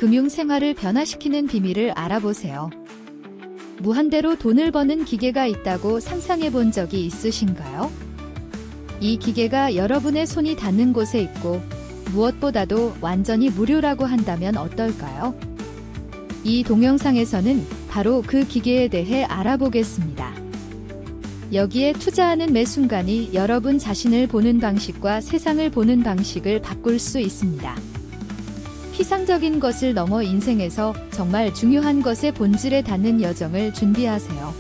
금융 생활을 변화시키는 비밀을 알아보세요. 무한대로 돈을 버는 기계가 있다고 상상해 본 적이 있으신가요? 이 기계가 여러분의 손이 닿는 곳에 있고 무엇보다도 완전히 무료라고 한다면 어떨까요? 이 동영상에서는 바로 그 기계에 대해 알아보겠습니다. 여기에 투자하는 매 순간이 여러분 자신을 보는 방식과 세상을 보는 방식을 바꿀 수 있습니다. 피상적인 것을 넘어 인생에서 정말 중요한 것의 본질에 닿는 여정을 준비하세요.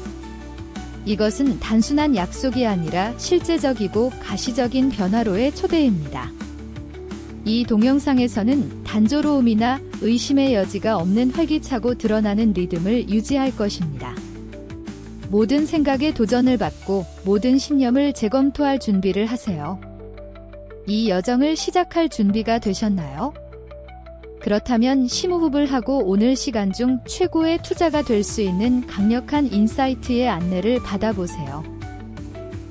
이것은 단순한 약속이 아니라 실제적이고 가시적인 변화로의 초대입니다. 이 동영상에서는 단조로움이나 의심의 여지가 없는 활기차고 드러나는 리듬을 유지할 것입니다. 모든 생각에 도전을 받고 모든 신념을 재검토할 준비를 하세요. 이 여정을 시작할 준비가 되셨나요? 그렇다면 심호흡을 하고 오늘 시간 중 최고의 투자가 될 수 있는 강력한 인사이트의 안내를 받아보세요.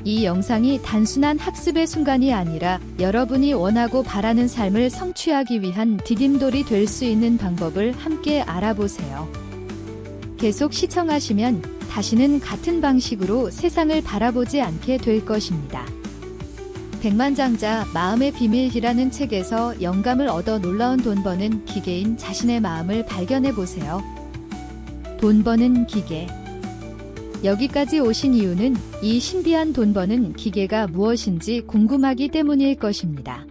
이 영상이 단순한 학습의 순간이 아니라 여러분이 원하고 바라는 삶을 성취하기 위한 디딤돌이 될 수 있는 방법을 함께 알아보세요. 계속 시청하시면 다시는 같은 방식으로 세상을 바라보지 않게 될 것입니다. 백만장자 마음의 비밀이라는 책에서 영감을 얻어 놀라운 돈 버는 기계인 자신의 마음을 발견해 보세요. 돈 버는 기계. 여기까지 오신 이유는 이 신비한 돈 버는 기계가 무엇인지 궁금하기 때문일 것입니다.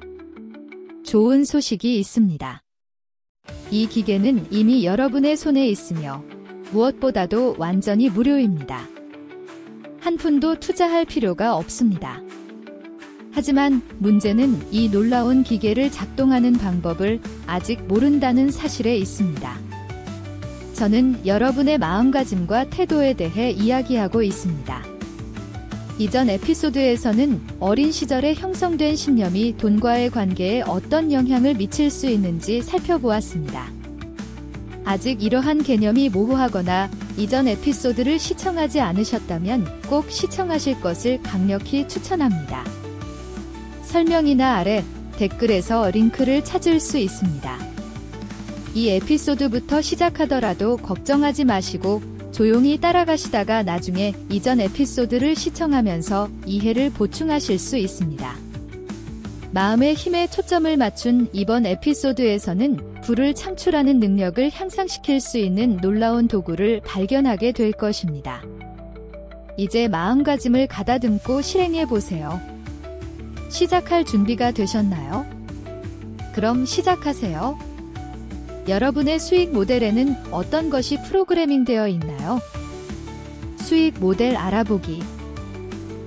좋은 소식이 있습니다. 이 기계는 이미 여러분의 손에 있으며 무엇보다도 완전히 무료입니다. 한 푼도 투자할 필요가 없습니다. 하지만 문제는 이 놀라운 기계를 작동하는 방법을 아직 모른다는 사실에 있습니다. 저는 여러분의 마음가짐과 태도에 대해 이야기하고 있습니다. 이전 에피소드에서는 어린 시절에 형성된 신념이 돈과의 관계에 어떤 영향을 미칠 수 있는지 살펴보았습니다. 아직 이러한 개념이 모호하거나 이전 에피소드를 시청하지 않으셨다면 꼭 시청하실 것을 강력히 추천합니다. 설명이나 아래 댓글에서 링크를 찾을 수 있습니다. 이 에피소드부터 시작하더라도 걱정하지 마시고 조용히 따라가시다가 나중에 이전 에피소드를 시청하면서 이해를 보충하실 수 있습니다. 마음의 힘에 초점을 맞춘 이번 에피소드에서는 부를 창출하는 능력을 향상시킬 수 있는 놀라운 도구를 발견하게 될 것입니다. 이제 마음가짐을 가다듬고 실행해 보세요. 시작할 준비가 되셨나요? 그럼 시작하세요. 여러분의 수익 모델에는 어떤 것이 프로그래밍 되어 있나요? 수익 모델 알아보기.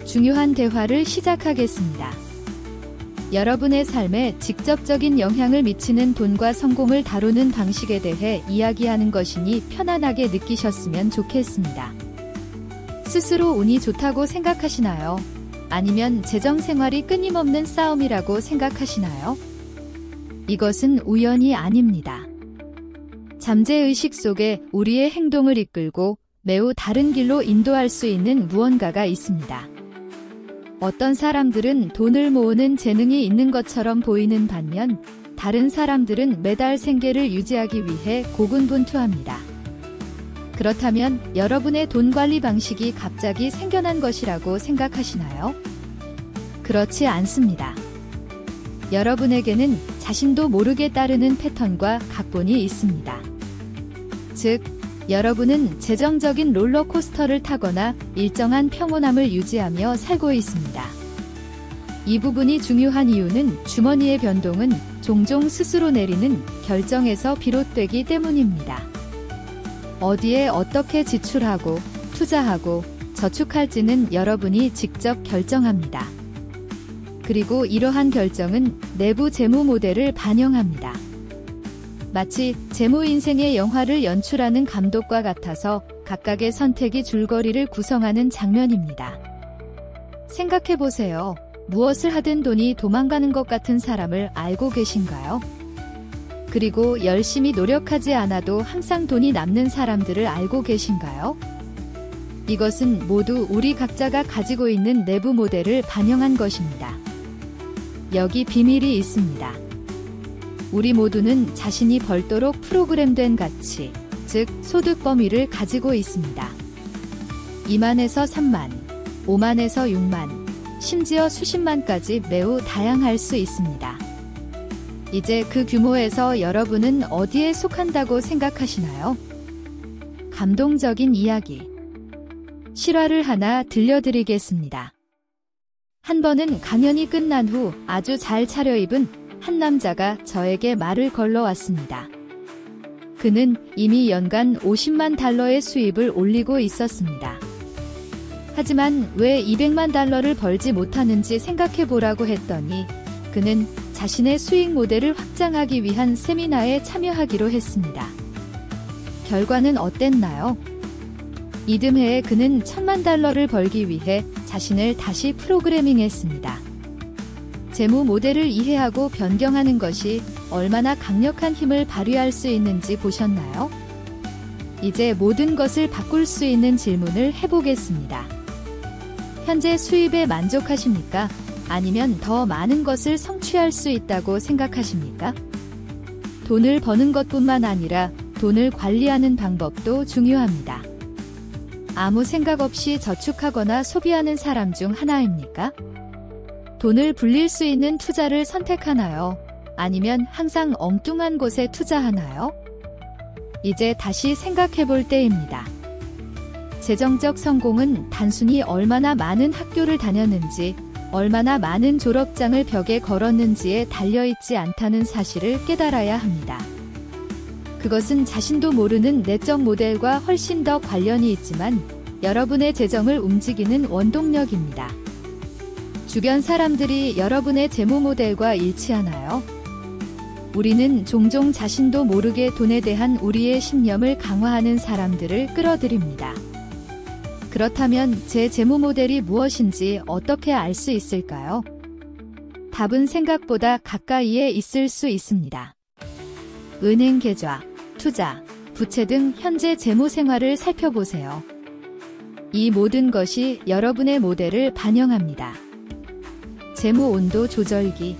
중요한 대화를 시작하겠습니다. 여러분의 삶에 직접적인 영향을 미치는 돈과 성공을 다루는 방식에 대해 이야기하는 것이니 편안하게 느끼셨으면 좋겠습니다. 스스로 운이 좋다고 생각하시나요? 아니면 재정 생활이 끊임없는 싸움이라고 생각하시나요? 이것은 우연이 아닙니다. 잠재의식 속에 우리의 행동을 이끌고 매우 다른 길로 인도할 수 있는 무언가가 있습니다. 어떤 사람들은 돈을 모으는 재능이 있는 것처럼 보이는 반면 다른 사람들은 매달 생계를 유지하기 위해 고군분투합니다. 그렇다면 여러분의 돈 관리 방식이 갑자기 생겨난 것이라고 생각하시나요? 그렇지 않습니다. 여러분에게는 자신도 모르게 따르는 패턴과 각본이 있습니다. 즉, 여러분은 재정적인 롤러코스터를 타거나 일정한 평온함을 유지하며 살고 있습니다. 이 부분이 중요한 이유는 주머니의 변동은 종종 스스로 내리는 결정에서 비롯되기 때문입니다. 어디에 어떻게 지출하고 투자하고 저축할지는 여러분이 직접 결정합니다. 그리고 이러한 결정은 내부 재무 모델을 반영합니다. 마치 재무 인생의 영화를 연출하는 감독과 같아서 각각의 선택이 줄거리를 구성하는 장면입니다. 생각해보세요. 무엇을 하든 돈이 도망가는 것 같은 사람을 알고 계신가요? 그리고 열심히 노력하지 않아도 항상 돈이 남는 사람들을 알고 계신가요? 이것은 모두 우리 각자가 가지고 있는 내부 모델을 반영한 것입니다. 여기 비밀이 있습니다. 우리 모두는 자신이 벌도록 프로그램된 가치, 즉 소득 범위를 가지고 있습니다. 2만에서 3만, 5만에서 6만, 심지어 수십만까지 매우 다양할 수 있습니다. 이제 그 규모에서 여러분은 어디에 속한다고 생각하시나요? 감동적인 이야기. 실화를 하나 들려드리겠습니다. 한 번은 강연이 끝난 후 아주 잘 차려입은 한 남자가 저에게 말을 걸러왔습니다. 그는 이미 연간 50만 달러의 수입을 올리고 있었습니다. 하지만 왜 200만 달러를 벌지 못하는지 생각해보라고 했더니 그는 자신의 수익 모델을 확장하기 위한 세미나에 참여하기로 했습니다. 결과는 어땠나요? 이듬해에 그는 1000만 달러를 벌기 위해 자신을 다시 프로그래밍했습니다. 재무 모델을 이해하고 변경하는 것이 얼마나 강력한 힘을 발휘할 수 있는지 보셨나요? 이제 모든 것을 바꿀 수 있는 질문을 해보겠습니다. 현재 수입에 만족하십니까? 아니면 더 많은 것을 성취할 수 있다고 생각하십니까? 돈을 버는 것뿐만 아니라 돈을 관리하는 방법도 중요합니다. 아무 생각 없이 저축하거나 소비하는 사람 중 하나입니까? 돈을 불릴 수 있는 투자를 선택하나요? 아니면 항상 엉뚱한 곳에 투자하나요? 이제 다시 생각해 볼 때입니다. 재정적 성공은 단순히 얼마나 많은 학교를 다녔는지, 얼마나 많은 졸업장을 벽에 걸었는지에 달려있지 않다는 사실을 깨달아야 합니다. 그것은 자신도 모르는 내적 모델과 훨씬 더 관련이 있지만 여러분의 재정을 움직이는 원동력입니다. 주변 사람들이 여러분의 재무 모델과 일치하나요? 우리는 종종 자신도 모르게 돈에 대한 우리의 신념을 강화하는 사람들을 끌어들입니다. 그렇다면 제 재무 모델이 무엇인지 어떻게 알 수 있을까요? 답은 생각보다 가까이에 있을 수 있습니다. 은행 계좌, 투자, 부채 등 현재 재무 생활을 살펴보세요. 이 모든 것이 여러분의 모델을 반영합니다. 재무 온도 조절기.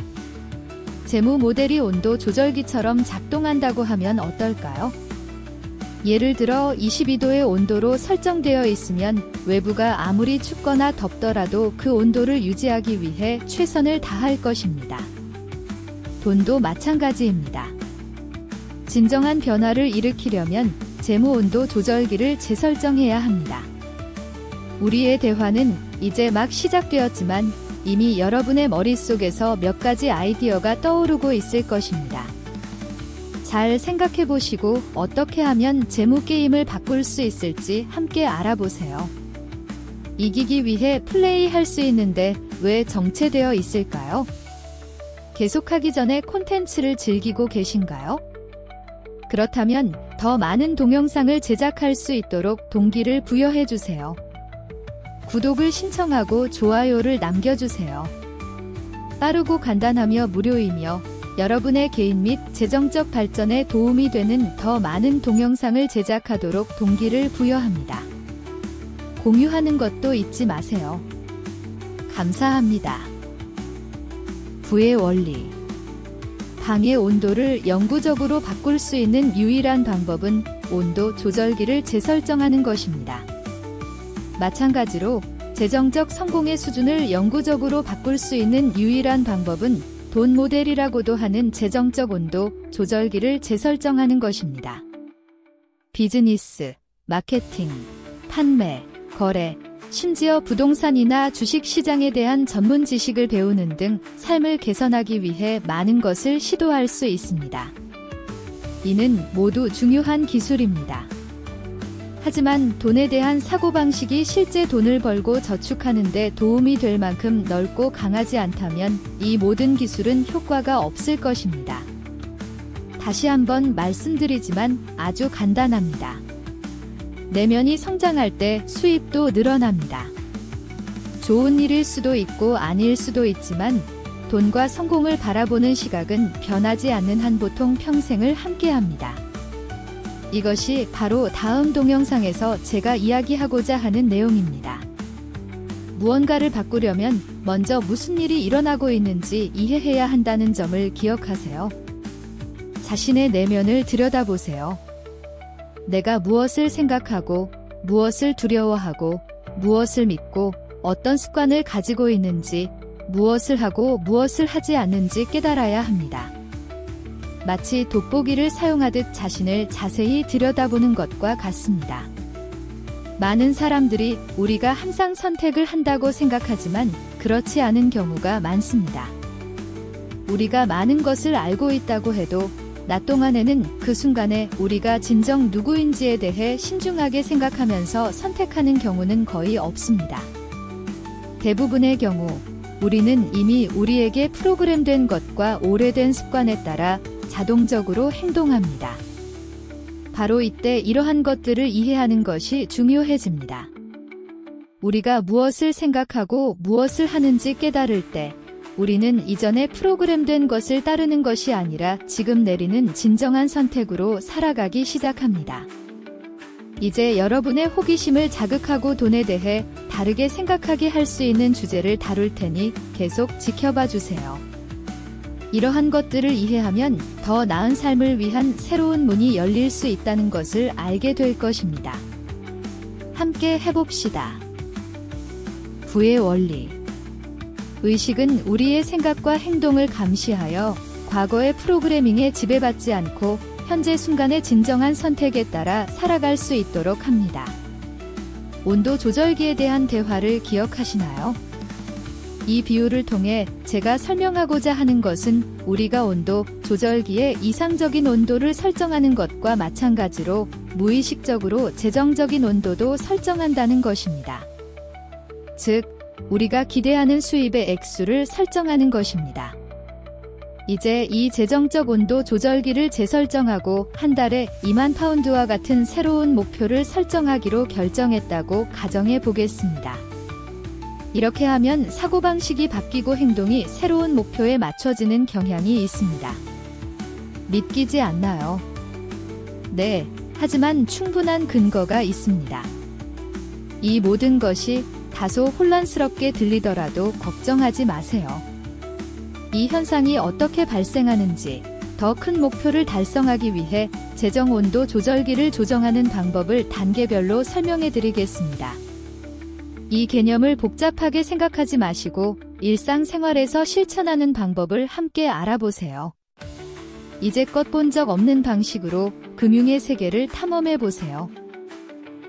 재무 모델이 온도 조절기처럼 작동한다고 하면 어떨까요? 예를 들어 22도의 온도로 설정되어 있으면 외부가 아무리 춥거나 덥더라도 그 온도를 유지하기 위해 최선을 다할 것입니다. 돈도 마찬가지입니다. 진정한 변화를 일으키려면 재무 온도 조절기를 재설정해야 합니다. 우리의 대화는 이제 막 시작되었지만 이미 여러분의 머릿속에서 몇 가지 아이디어가 떠오르고 있을 것입니다. 잘 생각해 보시고 어떻게 하면 재무 게임을 바꿀 수 있을지 함께 알아보세요. 이기기 위해 플레이할 수 있는데 왜 정체되어 있을까요? 계속하기 전에 콘텐츠를 즐기고 계신가요? 그렇다면 더 많은 동영상을 제작할 수 있도록 동기를 부여해 주세요. 구독을 신청하고 좋아요를 남겨주세요. 빠르고 간단하며 무료이며 여러분의 개인 및 재정적 발전에 도움이 되는 더 많은 동영상을 제작하도록 동기를 부여합니다. 공유하는 것도 잊지 마세요. 감사합니다. 부의 원리. 방의 온도를 영구적으로 바꿀 수 있는 유일한 방법은 온도 조절기를 재설정하는 것입니다. 마찬가지로 재정적 성공의 수준을 영구적으로 바꿀 수 있는 유일한 방법은 돈 모델이라고도 하는 재정적 온도 조절기를 재설정하는 것입니다. 비즈니스, 마케팅, 판매, 거래, 심지어 부동산이나 주식 시장에 대한 전문 지식을 배우는 등 삶을 개선하기 위해 많은 것을 시도할 수 있습니다. 이는 모두 중요한 기술입니다. 하지만 돈에 대한 사고방식이 실제 돈을 벌고 저축하는 데 도움이 될 만큼 넓고 강하지 않다면 이 모든 기술은 효과가 없을 것입니다. 다시 한번 말씀드리지만 아주 간단합니다. 내면이 성장할 때 수입도 늘어납니다. 좋은 일일 수도 있고 아닐 수도 있지만 돈과 성공을 바라보는 시각은 변하지 않는 한 보통 평생을 함께합니다. 이것이 바로 다음 동영상에서 제가 이야기하고자 하는 내용입니다. 무언가를 바꾸려면 먼저 무슨 일이 일어나고 있는지 이해해야 한다는 점을 기억하세요. 자신의 내면을 들여다보세요. 내가 무엇을 생각하고, 무엇을 두려워하고, 무엇을 믿고, 어떤 습관을 가지고 있는지, 무엇을 하고 무엇을 하지 않는지 깨달아야 합니다. 마치 돋보기를 사용하듯 자신을 자세히 들여다보는 것과 같습니다. 많은 사람들이 우리가 항상 선택을 한다고 생각하지만 그렇지 않은 경우가 많습니다. 우리가 많은 것을 알고 있다고 해도 낮 동안에는 그 순간에 우리가 진정 누구인지에 대해 신중하게 생각하면서 선택하는 경우는 거의 없습니다. 대부분의 경우 우리는 이미 우리에게 프로그램된 것과 오래된 습관에 따라 자동적으로 행동합니다. 바로 이때 이러한 것들을 이해하는 것이 중요해집니다. 우리가 무엇을 생각하고 무엇을 하는지 깨달을 때 우리는 이전에 프로그램된 것을 따르는 것이 아니라 지금 내리는 진정한 선택으로 살아가기 시작합니다. 이제 여러분의 호기심을 자극하고 돈에 대해 다르게 생각하게 할 수 있는 주제를 다룰 테니 계속 지켜봐 주세요. 이러한 것들을 이해하면 더 나은 삶을 위한 새로운 문이 열릴 수 있다는 것을 알게 될 것입니다. 함께 해봅시다. 부의 원리. 의식은 우리의 생각과 행동을 감시하여 과거의 프로그래밍에 지배받지 않고 현재 순간의 진정한 선택에 따라 살아갈 수 있도록 합니다. 온도 조절기에 대한 대화를 기억하시나요? 이 비유를 통해 제가 설명하고자 하는 것은 우리가 온도 조절기에 이상적인 온도를 설정하는 것과 마찬가지로 무의식적으로 재정적인 온도도 설정한다는 것입니다. 즉, 우리가 기대하는 수입의 액수를 설정하는 것입니다. 이제 이 재정적 온도 조절기를 재설정하고 한 달에 2만 파운드와 같은 새로운 목표를 설정하기로 결정했다고 가정해 보겠습니다. 이렇게 하면 사고방식이 바뀌고 행동이 새로운 목표에 맞춰지는 경향이 있습니다. 믿기지 않나요? 네, 하지만 충분한 근거가 있습니다. 이 모든 것이 다소 혼란스럽게 들리더라도 걱정하지 마세요. 이 현상이 어떻게 발생하는지, 더 큰 목표를 달성하기 위해 재정 온도 조절기를 조정하는 방법을 단계별로 설명해 드리겠습니다. 이 개념을 복잡하게 생각하지 마시고 일상생활에서 실천하는 방법을 함께 알아보세요. 이제껏 본 적 없는 방식으로 금융의 세계를 탐험해 보세요.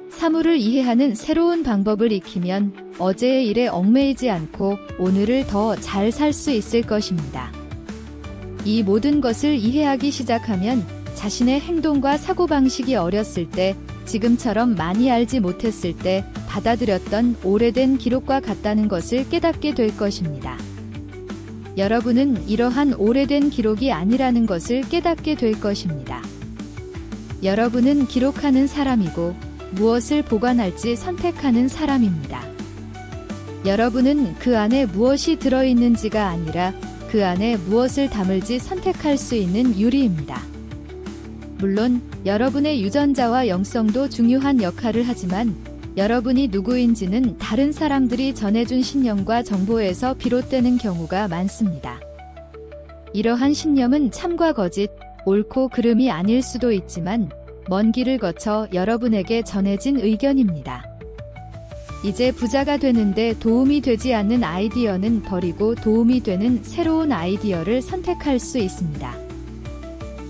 사물을 이해하는 새로운 방법을 익히면 어제의 일에 얽매이지 않고 오늘을 더 잘 살 수 있을 것입니다. 이 모든 것을 이해하기 시작하면 자신의 행동과 사고방식이 어렸을 때, 지금처럼 많이 알지 못했을 때 받아들였던 오래된 기록과 같다는 것을 깨닫게 될 것입니다. 여러분은 이러한 오래된 기록이 아니라는 것을 깨닫게 될 것입니다. 여러분은 기록하는 사람이고 무엇을 보관할지 선택하는 사람입니다. 여러분은 그 안에 무엇이 들어있는지가 아니라 그 안에 무엇을 담을지 선택할 수 있는 유리입니다. 물론 여러분의 유전자와 영성도 중요한 역할을 하지만 여러분이 누구인지는 다른 사람들이 전해준 신념과 정보에서 비롯되는 경우가 많습니다. 이러한 신념은 참과 거짓, 옳고 그름이 아닐 수도 있지만 먼 길을 거쳐 여러분에게 전해진 의견입니다. 이제 부자가 되는데 도움이 되지 않는 아이디어는 버리고 도움이 되는 새로운 아이디어를 선택할 수 있습니다.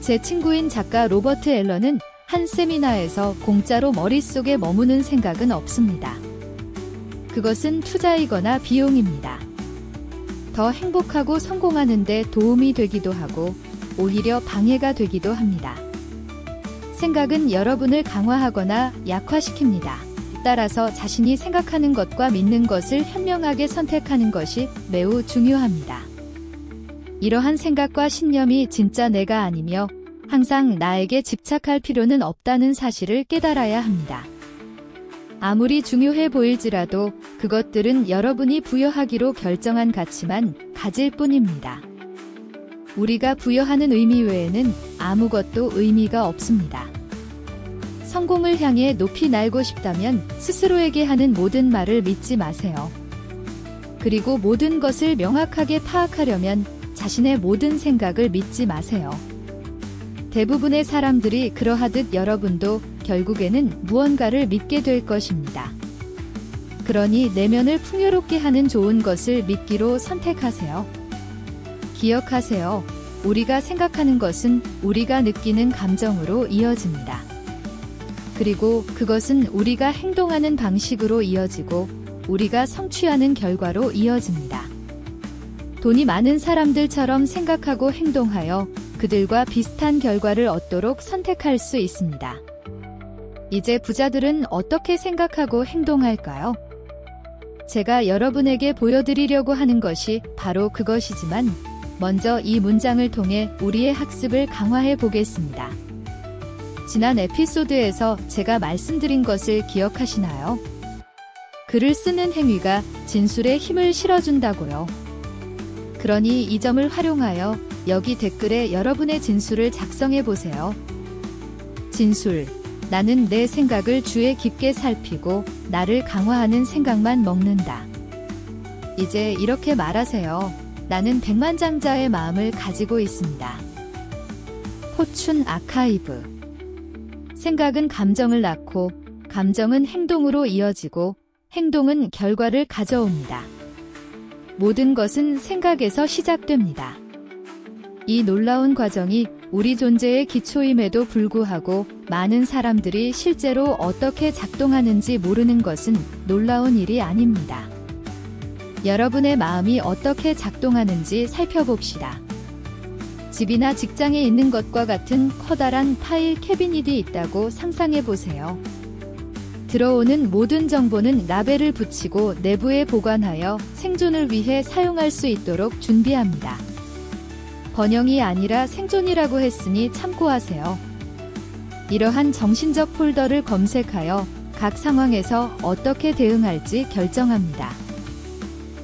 제 친구인 작가 로버트 앨런은 한 세미나에서 공짜로 머릿속에 머무는 생각은 없습니다. 그것은 투자이거나 비용입니다. 더 행복하고 성공하는 데 도움이 되기도 하고 오히려 방해가 되기도 합니다. 생각은 여러분을 강화하거나 약화시킵니다. 따라서 자신이 생각하는 것과 믿는 것을 현명하게 선택하는 것이 매우 중요합니다. 이러한 생각과 신념이 진짜 내가 아니며 항상 나에게 집착할 필요는 없다는 사실을 깨달아야 합니다. 아무리 중요해 보일지라도 그것들은 여러분이 부여하기로 결정한 가치만 가질 뿐입니다. 우리가 부여하는 의미 외에는 아무것도 의미가 없습니다. 성공을 향해 높이 날고 싶다면 스스로에게 하는 모든 말을 믿지 마세요. 그리고 모든 것을 명확하게 파악하려면 자신의 모든 생각을 믿지 마세요. 대부분의 사람들이 그러하듯 여러분도 결국에는 무언가를 믿게 될 것입니다. 그러니 내면을 풍요롭게 하는 좋은 것을 믿기로 선택하세요. 기억하세요. 우리가 생각하는 것은 우리가 느끼는 감정으로 이어집니다. 그리고 그것은 우리가 행동하는 방식으로 이어지고 우리가 성취하는 결과로 이어집니다. 돈이 많은 사람들처럼 생각하고 행동하여 그들과 비슷한 결과를 얻도록 선택할 수 있습니다. 이제 부자들은 어떻게 생각하고 행동할까요? 제가 여러분에게 보여드리려고 하는 것이 바로 그것이지만 먼저 이 문장을 통해 우리의 학습을 강화해 보겠습니다. 지난 에피소드에서 제가 말씀드린 것을 기억하시나요? 글을 쓰는 행위가 진술에 힘을 실어준다고요. 그러니 이 점을 활용하여 여기 댓글에 여러분의 진술을 작성해 보세요. 진술. 나는 내 생각을 주에 깊게 살피고 나를 강화하는 생각만 먹는다. 이제 이렇게 말하세요. 나는 백만장자의 마음을 가지고 있습니다. 포춘 아카이브. 생각은 감정을 낳고 감정은 행동으로 이어지고 행동은 결과를 가져옵니다. 모든 것은 생각에서 시작됩니다. 이 놀라운 과정이 우리 존재의 기초임에도 불구하고 많은 사람들이 실제로 어떻게 작동하는지 모르는 것은 놀라운 일이 아닙니다. 여러분의 마음이 어떻게 작동하는지 살펴봅시다. 집이나 직장에 있는 것과 같은 커다란 파일 캐비닛이 있다고 상상해 보세요. 들어오는 모든 정보는 라벨을 붙이고 내부에 보관하여 생존을 위해 사용할 수 있도록 준비합니다. 번영이 아니라 생존이라고 했으니 참고하세요. 이러한 정신적 폴더를 검색하여 각 상황에서 어떻게 대응할지 결정합니다.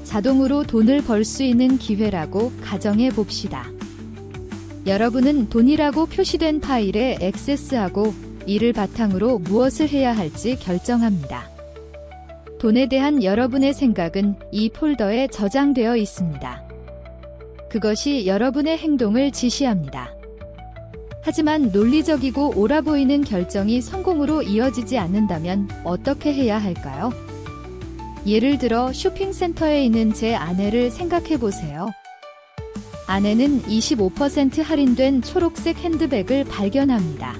자동으로 돈을 벌 수 있는 기회라고 가정해 봅시다. 여러분은 돈이라고 표시된 파일에 액세스하고 이를 바탕으로 무엇을 해야 할지 결정합니다. 돈에 대한 여러분의 생각은 이 폴더에 저장되어 있습니다. 그것이 여러분의 행동을 지시합니다. 하지만 논리적이고 옳아 보이는 결정이 성공으로 이어지지 않는다면 어떻게 해야 할까요? 예를 들어 쇼핑센터에 있는 제 아내를 생각해 보세요. 아내는 25% 할인된 초록색 핸드백을 발견합니다.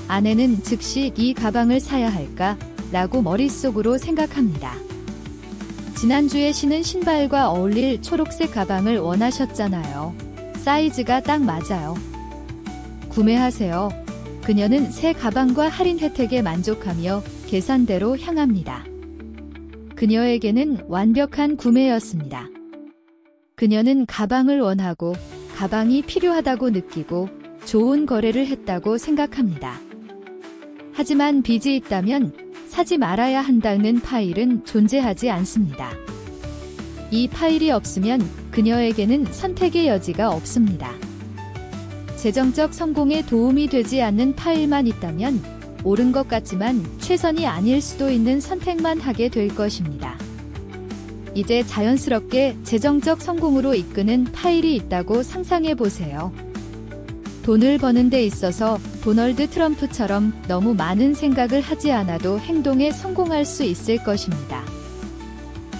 아내는 즉시 이 가방을 사야 할까? 라고 머릿속으로 생각합니다. 지난주에 신은 신발과 어울릴 초록색 가방을 원하셨잖아요. 사이즈가 딱 맞아요. 구매하세요. 그녀는 새 가방과 할인 혜택에 만족하며 계산대로 향합니다. 그녀에게는 완벽한 구매였습니다. 그녀는 가방을 원하고 가방이 필요하다고 느끼고 좋은 거래를 했다고 생각합니다. 하지만 빚이 있다면 사지 말아야 한다는 파일은 존재하지 않습니다. 이 파일이 없으면 그녀에게는 선택의 여지가 없습니다. 재정적 성공에 도움이 되지 않는 파일만 있다면 옳은 것 같지만 최선이 아닐 수도 있는 선택만 하게 될 것입니다. 이제 자연스럽게 재정적 성공으로 이끄는 파일이 있다고 상상해 보세요. 돈을 버는 데 있어서 도널드 트럼프처럼 너무 많은 생각을 하지 않아도 행동에 성공할 수 있을 것입니다.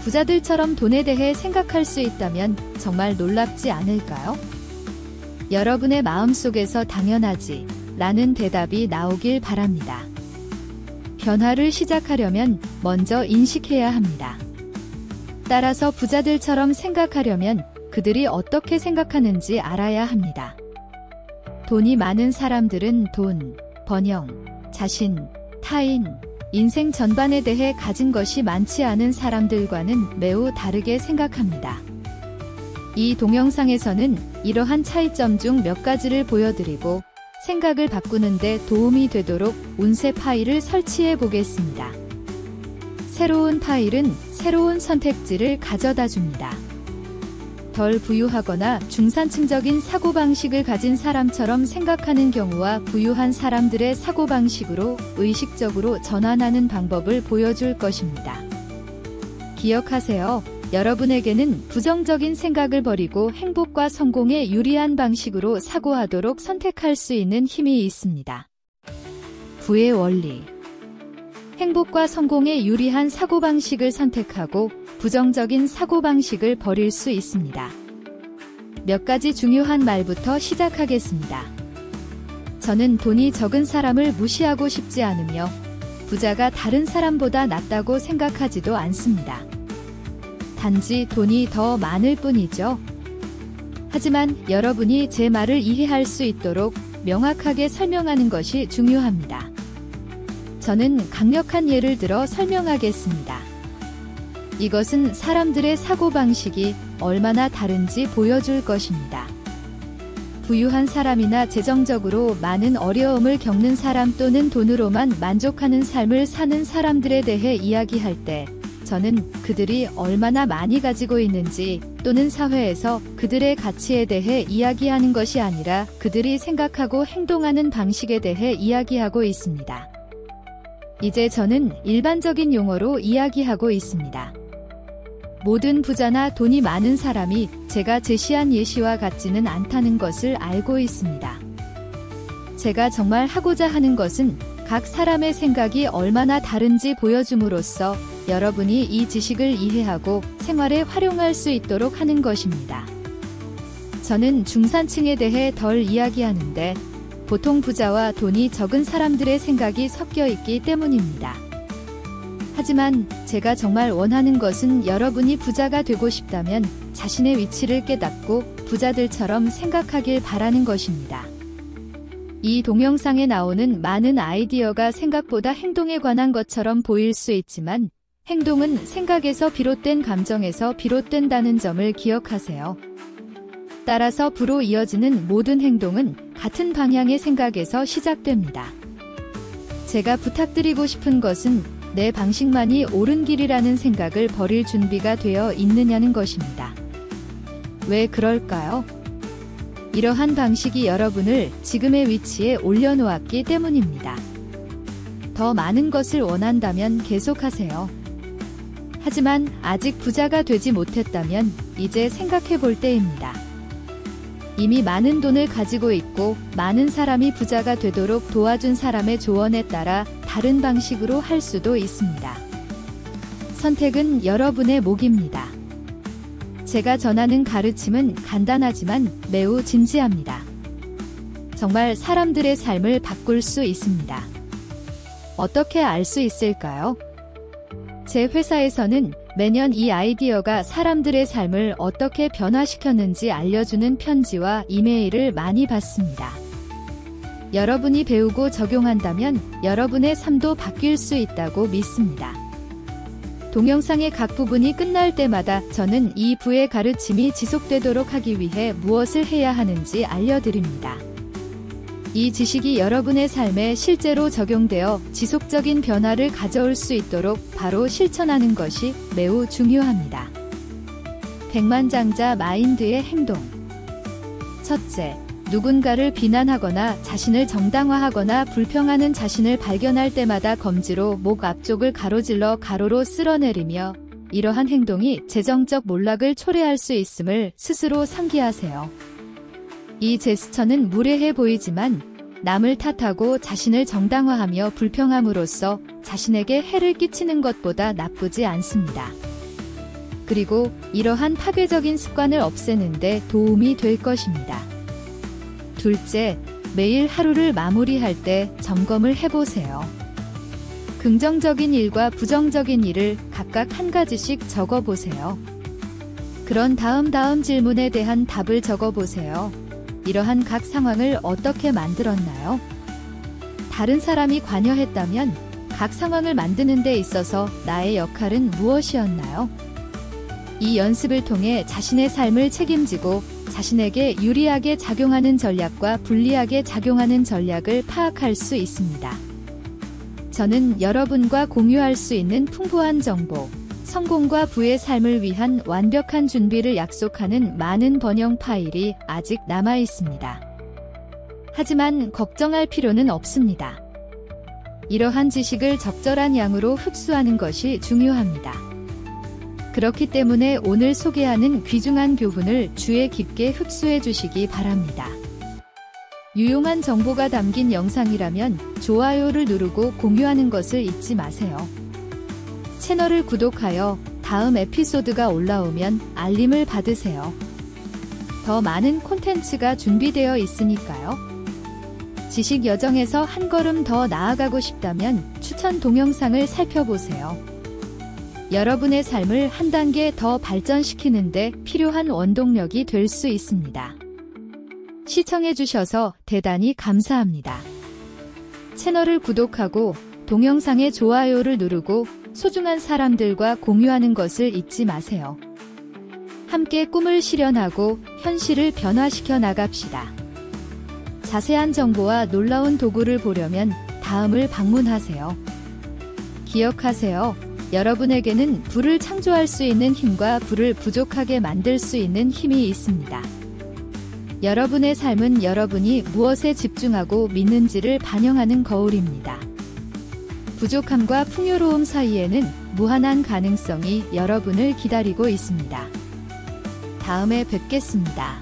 부자들처럼 돈에 대해 생각할 수 있다면 정말 놀랍지 않을까요? 여러분의 마음속에서 당연하지 라는 대답이 나오길 바랍니다. 변화를 시작하려면 먼저 인식해야 합니다. 따라서 부자들처럼 생각하려면 그들이 어떻게 생각하는지 알아야 합니다. 돈이 많은 사람들은 돈, 번영, 자신, 타인, 인생 전반에 대해 가진 것이 많지 않은 사람들과는 매우 다르게 생각합니다. 이 동영상에서는 이러한 차이점 중 몇 가지를 보여드리고 생각을 바꾸는 데 도움이 되도록 운세 파일을 설치해 보겠습니다. 새로운 파일은 새로운 선택지를 가져다 줍니다. 덜 부유하거나 중산층적인 사고방식을 가진 사람처럼 생각하는 경우와 부유한 사람들의 사고방식으로 의식적으로 전환하는 방법을 보여줄 것입니다. 기억하세요. 여러분에게는 부정적인 생각을 버리고 행복과 성공에 유리한 방식으로 사고하도록 선택할 수 있는 힘이 있습니다. 부의 원리. 행복과 성공에 유리한 사고방식을 선택하고 부정적인 사고방식을 버릴 수 있습니다. 몇 가지 중요한 말부터 시작하겠습니다. 저는 돈이 적은 사람을 무시하고 싶지 않으며 부자가 다른 사람보다 낫다고 생각하지도 않습니다. 단지 돈이 더 많을 뿐이죠. 하지만 여러분이 제 말을 이해할 수 있도록 명확하게 설명하는 것이 중요합니다. 저는 강력한 예를 들어 설명하겠습니다. 이것은 사람들의 사고방식이 얼마나 다른지 보여줄 것입니다. 부유한 사람이나 재정적으로 많은 어려움을 겪는 사람 또는 돈으로만 만족하는 삶을 사는 사람들에 대해 이야기할 때 저는 그들이 얼마나 많이 가지고 있는지 또는 사회에서 그들의 가치에 대해 이야기하는 것이 아니라 그들이 생각하고 행동하는 방식에 대해 이야기하고 있습니다. 이제 저는 일반적인 용어로 이야기하고 있습니다. 모든 부자나 돈이 많은 사람이 제가 제시한 예시와 같지는 않다는 것을 알고 있습니다. 제가 정말 하고자 하는 것은 각 사람의 생각이 얼마나 다른지 보여줌으로써 여러분이 이 지식을 이해하고 생활에 활용할 수 있도록 하는 것입니다. 저는 중산층에 대해 덜 이야기하는데 보통 부자와 돈이 적은 사람들의 생각이 섞여 있기 때문입니다. 하지만 제가 정말 원하는 것은 여러분이 부자가 되고 싶다면 자신의 위치를 깨닫고 부자들처럼 생각하길 바라는 것입니다. 이 동영상에 나오는 많은 아이디어가 생각보다 행동에 관한 것처럼 보일 수 있지만 행동은 생각에서 비롯된 감정에서 비롯된다는 점을 기억하세요. 따라서 부로 이어지는 모든 행동은 같은 방향의 생각에서 시작됩니다. 제가 부탁드리고 싶은 것은 내 방식만이 옳은 길이라는 생각을 버릴 준비가 되어 있느냐는 것입니다. 왜 그럴까요? 이러한 방식이 여러분을 지금의 위치에 올려놓았기 때문입니다. 더 많은 것을 원한다면 계속하세요. 하지만 아직 부자가 되지 못했다면 이제 생각해 볼 때입니다. 이미 많은 돈을 가지고 있고 많은 사람이 부자가 되도록 도와준 사람의 조언에 따라 다른 방식으로 할 수도 있습니다. 선택은 여러분의 몫입니다. 제가 전하는 가르침은 간단하지만 매우 진지합니다. 정말 사람들의 삶을 바꿀 수 있습니다. 어떻게 알 수 있을까요? 제 회사에서는 매년 이 아이디어가 사람들의 삶을 어떻게 변화시켰는지 알려주는 편지와 이메일을 많이 받습니다. 여러분이 배우고 적용한다면 여러분의 삶도 바뀔 수 있다고 믿습니다. 동영상의 각 부분이 끝날 때마다 저는 이 부의 가르침이 지속되도록 하기 위해 무엇을 해야 하는지 알려드립니다. 이 지식이 여러분의 삶에 실제로 적용되어 지속적인 변화를 가져올 수 있도록 바로 실천하는 것이 매우 중요합니다. 백만장자 마인드의 행동. 첫째, 누군가를 비난하거나 자신을 정당화하거나 불평하는 자신을 발견할 때마다 검지로 목 앞쪽을 가로질러 가로로 쓸어내리며 이러한 행동이 재정적 몰락을 초래할 수 있음을 스스로 상기하세요. 이 제스처는 무례해 보이지만 남을 탓하고 자신을 정당화하며 불평함으로써 자신에게 해를 끼치는 것보다 나쁘지 않습니다. 그리고 이러한 파괴적인 습관을 없애는 데 도움이 될 것입니다. 둘째, 매일 하루를 마무리할 때 점검을 해보세요. 긍정적인 일과 부정적인 일을 각각 한 가지씩 적어보세요. 그런 다음 질문에 대한 답을 적어보세요. 이러한 각 상황을 어떻게 만들었나요? 다른 사람이 관여했다면 각 상황을 만드는 데 있어서 나의 역할은 무엇이었나요? 이 연습을 통해 자신의 삶을 책임지고 자신에게 유리하게 작용하는 전략과 불리하게 작용하는 전략을 파악할 수 있습니다. 저는 여러분과 공유할 수 있는 풍부한 정보, 성공과 부의 삶을 위한 완벽한 준비를 약속하는 많은 번영 파일이 아직 남아 있습니다. 하지만 걱정할 필요는 없습니다. 이러한 지식을 적절한 양으로 흡수하는 것이 중요합니다. 그렇기 때문에 오늘 소개하는 귀중한 교훈을 주의 깊게 흡수해 주시기 바랍니다. 유용한 정보가 담긴 영상이라면 좋아요를 누르고 공유하는 것을 잊지 마세요. 채널을 구독하여 다음 에피소드가 올라오면 알림을 받으세요. 더 많은 콘텐츠가 준비되어 있으니까요. 지식 여정에서 한 걸음 더 나아가고 싶다면 추천 동영상을 살펴보세요. 여러분의 삶을 한 단계 더 발전시키는 데 필요한 원동력이 될 수 있습니다. 시청해주셔서 대단히 감사합니다. 채널을 구독하고 동영상에 좋아요를 누르고 소중한 사람들과 공유하는 것을 잊지 마세요. 함께 꿈을 실현하고 현실을 변화시켜 나갑시다. 자세한 정보와 놀라운 도구를 보려면 다음을 방문하세요. 기억하세요. 여러분에게는 불을 창조할 수 있는 힘과 불을 부족하게 만들 수 있는 힘이 있습니다. 여러분의 삶은 여러분이 무엇에 집중하고 믿는지를 반영하는 거울입니다. 부족함과 풍요로움 사이에는 무한한 가능성이 여러분을 기다리고 있습니다. 다음에 뵙겠습니다.